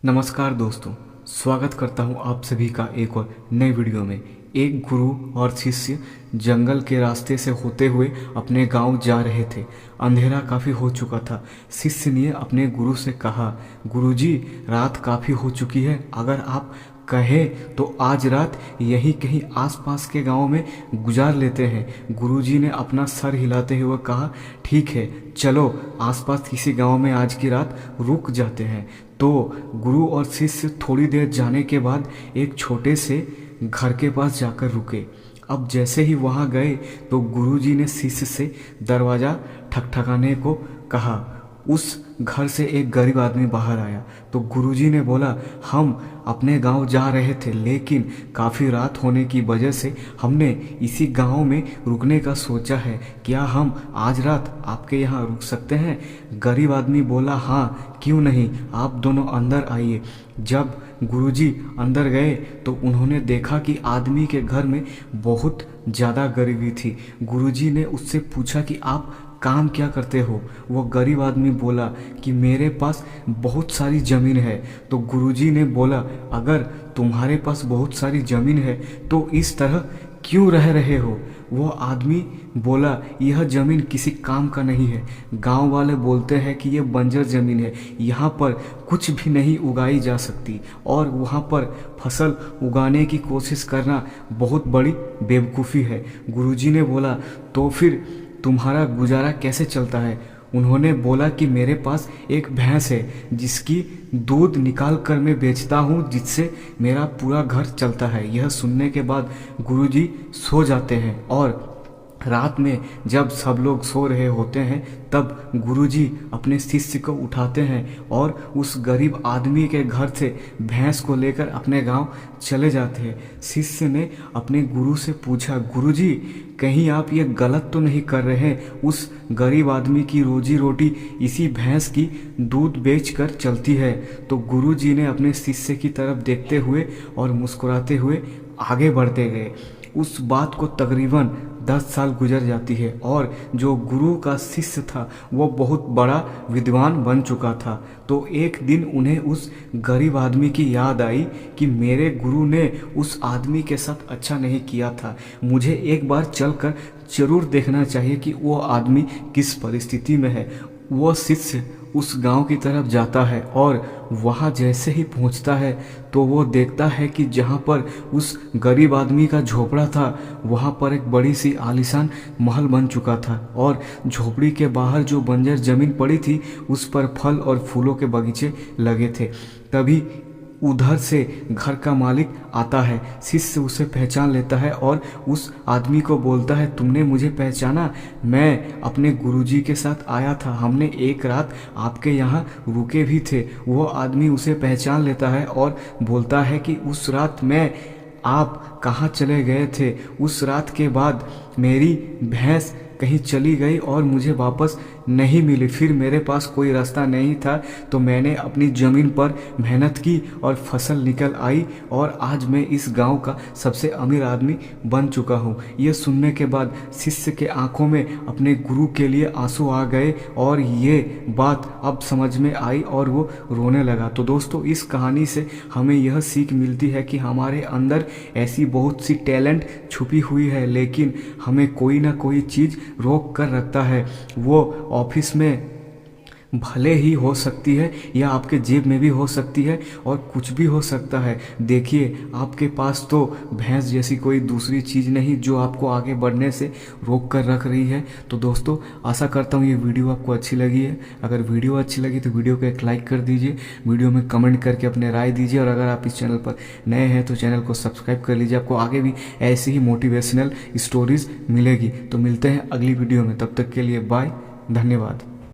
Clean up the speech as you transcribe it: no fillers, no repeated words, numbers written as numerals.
नमस्कार दोस्तों, स्वागत करता हूं आप सभी का एक और नए वीडियो में। एक गुरु और शिष्य जंगल के रास्ते से होते हुए अपने गांव जा रहे थे। अंधेरा काफ़ी हो चुका था। शिष्य ने अपने गुरु से कहा, गुरुजी, रात काफ़ी हो चुकी है, अगर आप कहें तो आज रात यहीं कहीं आसपास के गांव में गुजार लेते हैं। गुरुजी ने अपना सर हिलाते हुए कहा, ठीक है, चलो आसपास किसी गांव में आज की रात रुक जाते हैं। तो गुरु और शिष्य थोड़ी देर जाने के बाद एक छोटे से घर के पास जाकर रुके। अब जैसे ही वहां गए तो गुरुजी ने शिष्य से दरवाज़ा ठकठकाने को कहा। उस घर से एक गरीब आदमी बाहर आया तो गुरुजी ने बोला, हम अपने गांव जा रहे थे, लेकिन काफ़ी रात होने की वजह से हमने इसी गांव में रुकने का सोचा है। क्या हम आज रात आपके यहाँ रुक सकते हैं? गरीब आदमी बोला, हाँ, क्यों नहीं, आप दोनों अंदर आइए। जब गुरुजी अंदर गए तो उन्होंने देखा कि आदमी के घर में बहुत ज़्यादा गरीबी थी। गुरुजी ने उससे पूछा कि आप काम क्या करते हो? वो गरीब आदमी बोला कि मेरे पास बहुत सारी ज़मीन है। तो गुरुजी ने बोला, अगर तुम्हारे पास बहुत सारी ज़मीन है तो इस तरह क्यों रह रहे हो? वो आदमी बोला, यह ज़मीन किसी काम का नहीं है। गांव वाले बोलते हैं कि यह बंजर ज़मीन है, यहाँ पर कुछ भी नहीं उगाई जा सकती और वहाँ पर फसल उगाने की कोशिश करना बहुत बड़ी बेवकूफ़ी है। गुरुजी ने बोला, तो फिर तुम्हारा गुजारा कैसे चलता है? उन्होंने बोला कि मेरे पास एक भैंस है जिसकी दूध निकाल कर मैं बेचता हूँ, जिससे मेरा पूरा घर चलता है। यह सुनने के बाद गुरुजी सो जाते हैं और रात में जब सब लोग सो रहे होते हैं तब गुरुजी अपने शिष्य को उठाते हैं और उस गरीब आदमी के घर से भैंस को लेकर अपने गांव चले जाते हैं। शिष्य ने अपने गुरु से पूछा, गुरुजी, कहीं आप ये गलत तो नहीं कर रहे हैं? उस गरीब आदमी की रोजी रोटी इसी भैंस की दूध बेचकर चलती है। तो गुरुजी ने अपने शिष्य की तरफ देखते हुए और मुस्कुराते हुए आगे बढ़ते गए। उस बात को तकरीबन 10 साल गुजर जाती है और जो गुरु का शिष्य था वो बहुत बड़ा विद्वान बन चुका था। तो एक दिन उन्हें उस गरीब आदमी की याद आई कि मेरे गुरु ने उस आदमी के साथ अच्छा नहीं किया था, मुझे एक बार चलकर जरूर देखना चाहिए कि वो आदमी किस परिस्थिति में है। वो शिष्य उस गांव की तरफ जाता है और वहां जैसे ही पहुंचता है तो वो देखता है कि जहां पर उस गरीब आदमी का झोपड़ा था वहां पर एक बड़ी सी आलीशान महल बन चुका था और झोपड़ी के बाहर जो बंजर जमीन पड़ी थी उस पर फल और फूलों के बगीचे लगे थे। तभी उधर से घर का मालिक आता है। शिष्य उसे पहचान लेता है और उस आदमी को बोलता है, तुमने मुझे पहचाना? मैं अपने गुरुजी के साथ आया था, हमने एक रात आपके यहाँ रुके भी थे। वो आदमी उसे पहचान लेता है और बोलता है कि उस रात आप कहाँ चले गए थे? उस रात के बाद मेरी भैंस कहीं चली गई और मुझे वापस नहीं मिली। फिर मेरे पास कोई रास्ता नहीं था तो मैंने अपनी ज़मीन पर मेहनत की और फसल निकल आई और आज मैं इस गांव का सबसे अमीर आदमी बन चुका हूँ। यह सुनने के बाद शिष्य के आंखों में अपने गुरु के लिए आंसू आ गए और ये बात अब समझ में आई और वो रोने लगा। तो दोस्तों, इस कहानी से हमें यह सीख मिलती है कि हमारे अंदर ऐसी बहुत सी टैलेंट छुपी हुई है, लेकिन हमें कोई ना कोई चीज़ रोक कर रखता है। वो ऑफिस में भले ही हो सकती है या आपके जेब में भी हो सकती है और कुछ भी हो सकता है। देखिए, आपके पास तो भैंस जैसी कोई दूसरी चीज़ नहीं जो आपको आगे बढ़ने से रोक कर रख रही है। तो दोस्तों, आशा करता हूँ ये वीडियो आपको अच्छी लगी है। अगर वीडियो अच्छी लगी तो वीडियो को एक लाइक कर दीजिए, वीडियो में कमेंट करके अपने राय दीजिए और अगर आप इस चैनल पर नए हैं तो चैनल को सब्सक्राइब कर लीजिए। आपको आगे भी ऐसी ही मोटिवेशनल स्टोरीज मिलेगी। तो मिलते हैं अगली वीडियो में, तब तक के लिए बाय, धन्यवाद।